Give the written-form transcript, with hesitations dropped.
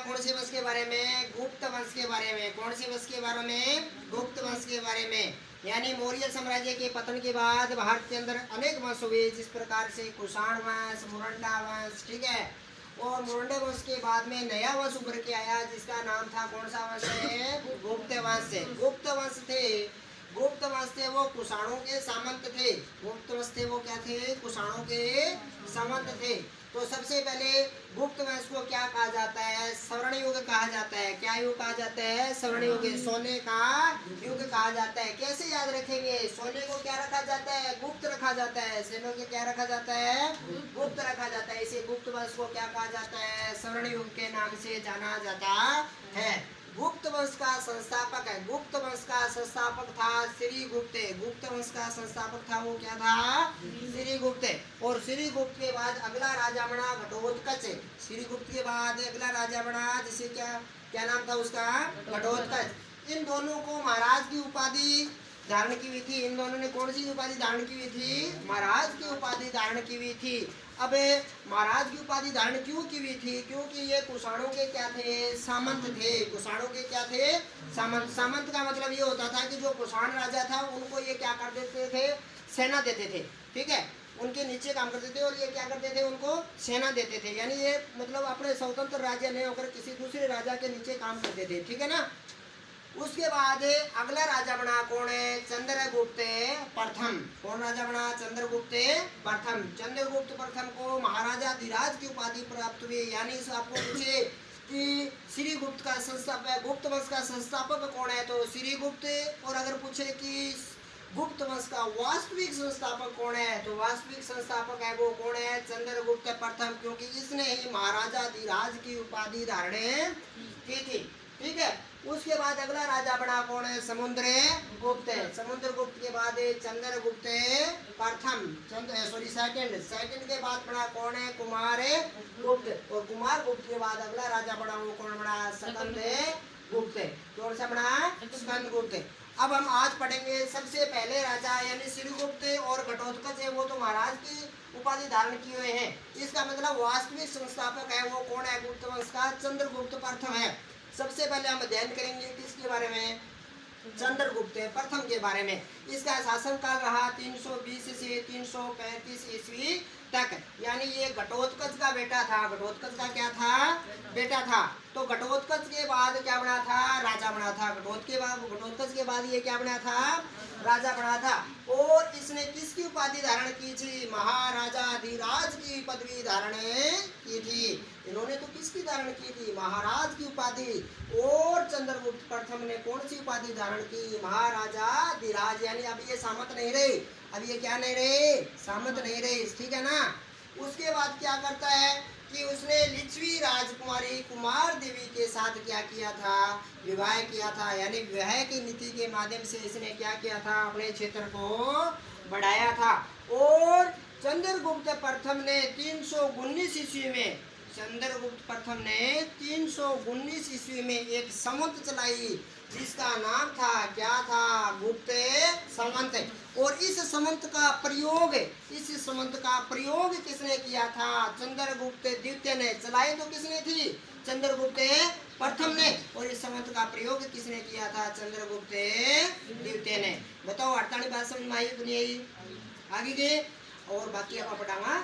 कौन से वंश के बारे में? गुप्त वंश के बारे में। कौन से वंश के बारे में? गुप्त वंश के बारे में। यानी मौर्य साम्राज्य के पतन के बाद भारत के अंदर अनेक वंश हुए, जिस प्रकार से कुषाण वंश, मुरंडा वंश, ठीक है। और मुरंडा वंश के बाद में नया वंश उभर के आया जिसका नाम था, कौन सा वंश है? गुप्त वंश। गुप्त वंश थे, गुप्त वंश थे वो कुषाणों के सामंत थे। गुप्त वंश थे वो क्या थे? कुषाणों के सामंत थे। तो सबसे पहले गुप्त वंश को क्या कहा जाता है? स्वर्ण युग कहा जाता है। क्या युग कहा जाता है? स्वर्ण युग, सोने का युग कहा जाता है। कैसे याद रखेंगे? सोने को क्या रखा जाता है? गुप्त रखा जाता है। सोने को क्या रखा जाता है? गुप्त रखा जाता है। इसे गुप्त वंश को क्या कहा जाता है? स्वर्ण युग के नाम से जाना जाता है। गुप्त वंश का संस्थापक है, गुप्त वंश का संस्थापक था श्रीगुप्त। गुप्त वंश का संस्थापक था वो क्या था? श्रीगुप्त। और श्रीगुप्त के बाद अगला राजा बना घटोत्कच। श्रीगुप्त के बाद अगला राजा बना जिसे क्या क्या नाम था उसका? घटोत्कच। इन दोनों को महाराज की उपाधि धारण की हुई थी। इन दोनों ने कौन सी उपाधि धारण की हुई थी? महाराज की उपाधि धारण की हुई थी। अब महाराज की उपाधि धारण क्यों की हुई थी? क्योंकि ये कुषाणों के क्या थे? सामंत थे। कुषाणों के क्या थे? सामंत। सामंत का मतलब ये होता था कि जो कुषाण राजा था उनको ये क्या कर देते थे? सेना देते थे, ठीक है। उनके नीचे काम करते थे और ये क्या करते थे? उनको सेना देते थे। यानी ये मतलब अपने स्वतंत्र राज्य नहीं होकर किसी दूसरे राजा के नीचे काम करते थे, ठीक है ना। उसके बाद अगला राजा बना कौन है? चंद्रगुप्त प्रथम। कौन राजा बना? चंद्रगुप्त प्रथम। चंद्रगुप्त प्रथम को महाराजा धीराज की उपाधि प्राप्त हुई। यानी आपको पूछे कि श्रीगुप्त का संस्थापक, गुप्त वंश का संस्थापक कौन है, तो श्रीगुप्त। और अगर पूछे कि गुप्त वंश का वास्तविक संस्थापक कौन है, तो वास्तविक संस्थापक है वो कौन है? चंद्रगुप्त प्रथम, क्योंकि इसने ही महाराजा धीराज की उपाधि धारण की थी, ठीक है। उसके बाद अगला राजा बना कौन है? समुद्रगुप्त। समुद्रगुप्त के बाद चंद्रगुप्त प्रथम, सेकंड के बाद बना कौन है? कुमारगुप्त। और कुमारगुप्त के बाद अगला राजा बना वो कौन बना? स्कंदगुप्त। कौन सा बना? स्कंदगुप्त। अब हम आज पढ़ेंगे सबसे पहले राजा यानी श्रीगुप्त और घटोत्कच है वो तो महाराज की उपाधि धारण किए हुए हैं। इसका मतलब वास्तविक संस्थापक है वो कौन है? गुप्त वंश का चंद्रगुप्त प्रथम है। सबसे पहले हम अध्ययन करेंगे किसके बारे में? चंद्रगुप्त प्रथम के बारे में। इसका शासनकाल रहा 320 से 335 ईस्वी तक। यानी ये घटोत्कच का बेटा था। घटोत्कच का क्या था? बेटा था। तो घटोत्कच के बाद क्या बना था? राजा बना था। घटोत्कच के बाद ये क्या बना था? राजा बना था। और इसने किसकी उपाधि धारण की थी? महाराजा धीराज की पदवी धारण की थी। इन्होंने तो किसकी धारण की थी? महाराज की उपाधि। और चंद्रगुप्त प्रथम ने कौन सी उपाधि धारण की? महाराजा धीराज। यानी अब ये सामंत नहीं रहे, अब ये क्या नहीं रहे? सामंत नहीं रहे, ठीक है ना। उसके बाद क्या करता है कि उसने लिच्छवी राजकुमारी कुमार देवी के साथ क्या किया था? विवाह किया था। यानी विवाह की नीति के माध्यम से इसने क्या किया था? अपने क्षेत्र को बढ़ाया था। और चंद्रगुप्त प्रथम ने 319 ईस्वी में, चंद्रगुप्त प्रथम ने 319 ईस्वी में एक संवत चलाई जिसका नाम था, क्या था? गुप्त संवत। और इस संवत का प्रयोग किसने किया था? चंद्रगुप्त द्वितीय ने। चलाई तो किसने थी? चंद्रगुप्त प्रथम ने। और इस संवत का प्रयोग किसने किया था? चंद्रगुप्त द्वितीय ने। बताओ, अड़ताली बात समझ में आई? आगे के और बाकी आप पढ़ाऊंगा।